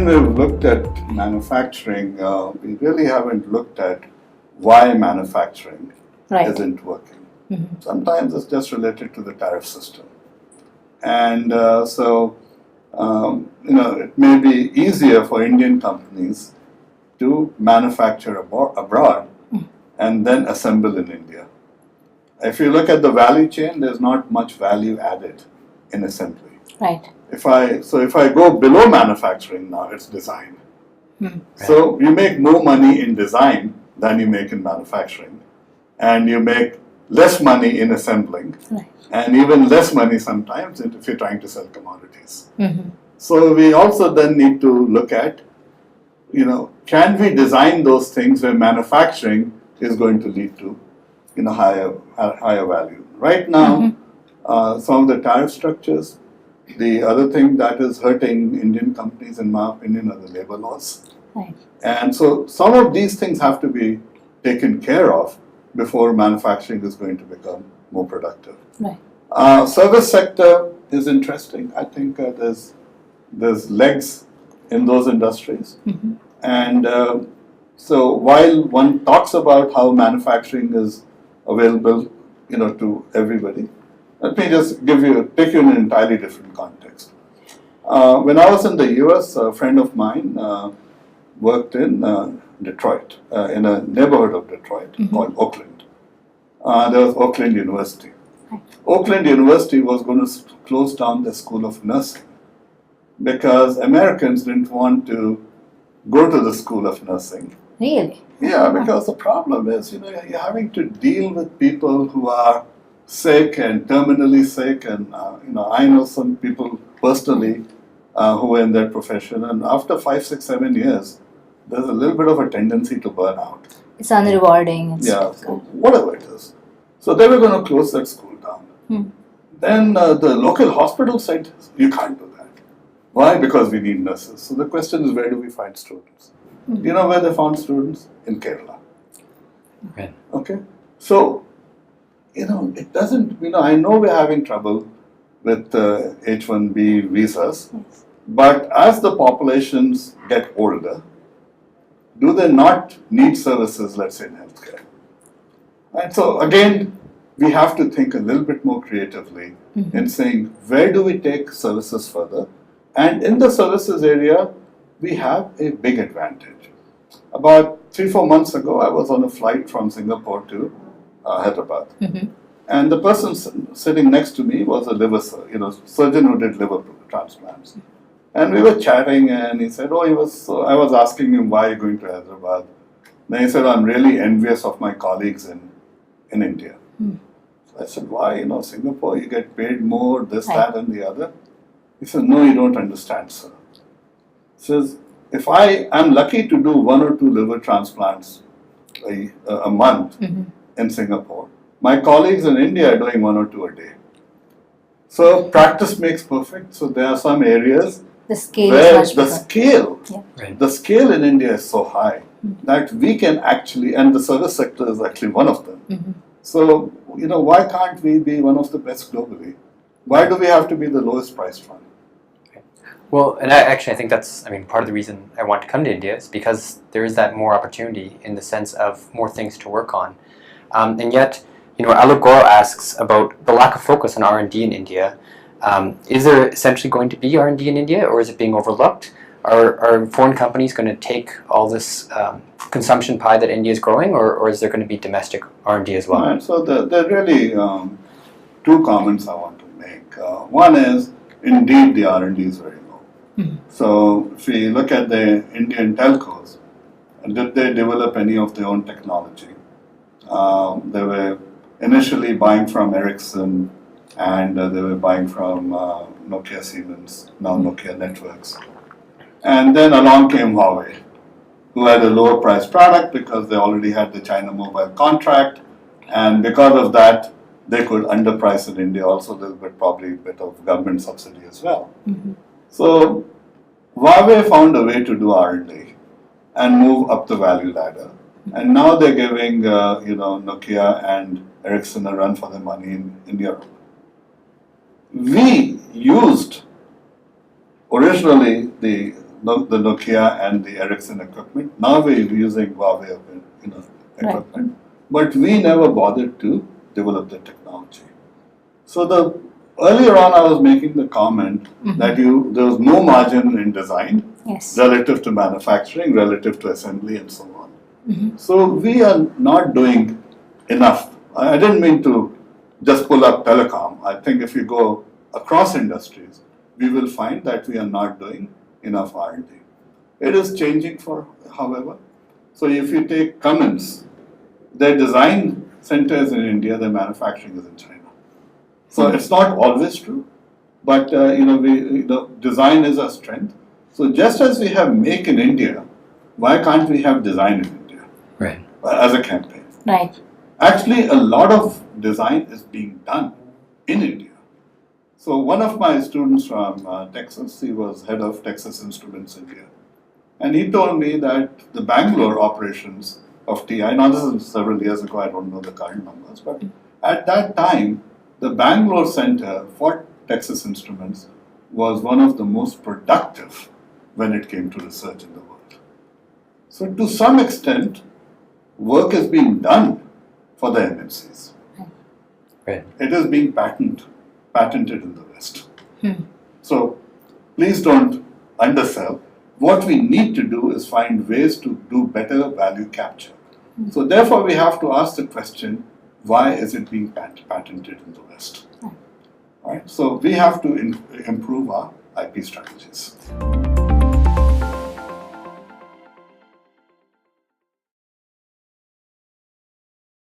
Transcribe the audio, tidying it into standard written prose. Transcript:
we've looked at manufacturing, we really haven't looked at why manufacturing isn't working. Sometimes it's just related to the tariff system. And it may be easier for Indian companies to manufacture abroad and then assemble in India. If you look at the value chain, there's not much value added in assembly. Right. If I go below manufacturing now, it's design. So you make more money in design than you make in manufacturing, and you make less money in assembling, and even less money sometimes if you're trying to sell commodities. So we also then need to look at, can we design those things where manufacturing is going to lead to, higher value. Right now, some of the tariff structures. The other thing that is hurting Indian companies, in my opinion, are the labor laws. Right. And so some of these things have to be taken care of before manufacturing is going to become more productive. Right. Service sector is interesting. I think there's legs in those industries. And so while one talks about how manufacturing is available, to everybody, let me just take you in an entirely different context. When I was in the US, a friend of mine worked in Detroit, in a neighborhood of Detroit called Oakland. There was Oakland University. Oakland University was going to close down the School of Nursing because Americans didn't want to go to the School of Nursing. Really? Yeah, because the problem is, you're having to deal with people who are sick and terminally sick, and I know some people personally who are in that profession, and after 5, 6, 7 years, there's a little bit of a tendency to burn out. It's unrewarding. So whatever it is. So they were going to close that school down. Then the local hospital said, you can't do that. Why? Because we need nurses. So the question is, where do we find students? Do you know where they found students? In Kerala. Okay. So, it doesn't, I know we're having trouble with H-1B visas, but as the populations get older, do they not need services, let's say, in healthcare? And so again, we have to think a little bit more creatively in saying, where do we take services further? And in the services area, we have a big advantage. About 3-4 months ago, I was on a flight from Singapore to Hyderabad. And the person sitting next to me was a liver surgeon who did liver transplants. And we were chatting, and he said, I was asking him, why are you going to Hyderabad? Then he said, I'm really envious of my colleagues in India. So I said, why? Singapore, you get paid more, this, that, and the other. He said, no, you don't understand, sir. He says, if I am lucky to do 1 or 2 liver transplants a month in Singapore, my colleagues in India are doing 1 or 2 a day. So practice makes perfect. So there are some areas where the scale in India is so high that we can actually, and the service sector is actually one of them. So, why can't we be one of the best globally? Why do we have to be the lowest priced one? Well, and I think that's, part of the reason I want to come to India is because there is that more opportunity in the sense of more things to work on. And yet, Alok Goel asks about the lack of focus on R&D in India. Is there essentially going to be R&D in India, or is it being overlooked? Are foreign companies going to take all this consumption pie that India is growing, or is there going to be domestic R&D as well? Right, so there are really 2 comments I want to make. One is, indeed, the R&D is very low. So if we look at the Indian telcos, did they develop any of their own technology? They were initially buying from Ericsson, and they were buying from Nokia Siemens, now Nokia Networks. And then along came Huawei, who had a lower priced product because they already had the China Mobile contract, and because of that, they could underprice in India also. There's probably a bit of government subsidy as well. So Huawei found a way to do R&D and move up the value ladder. And now they're giving Nokia and Ericsson a run for their money in Europe. We used originally the the Nokia and the Ericsson equipment. Now we're using Huawei equipment, but we never bothered to develop the technology. So earlier on, I was making the comment that there was no margin in design Yes. relative to manufacturing, relative to assembly, and so on. So we are not doing enough. I didn't mean to just pull up telecom. I think if you go across industries, we will find that we are not doing enough R&D. It is changing however. So if you take Cummins, their design center is in India, their manufacturing is in China. So it's not always true, but design is our strength. So just as we have Make in India, why can't we have design in India? Right. As a campaign. Right. Actually, a lot of design is being done in India. So one of my students from Texas, he was head of Texas Instruments India, and he told me that the Bangalore operations of TI, now this is several years ago, I don't know the current numbers, but at that time, the Bangalore Center for Texas Instruments was one of the most productive when it came to research in the world. So to some extent, work is being done for the MNCs. Right. It is being patented in the West. So please don't undersell. What we need to do is find ways to do better value capture. So therefore we have to ask the question, why is it being patented in the West? Right? So we have to improve our IP strategies.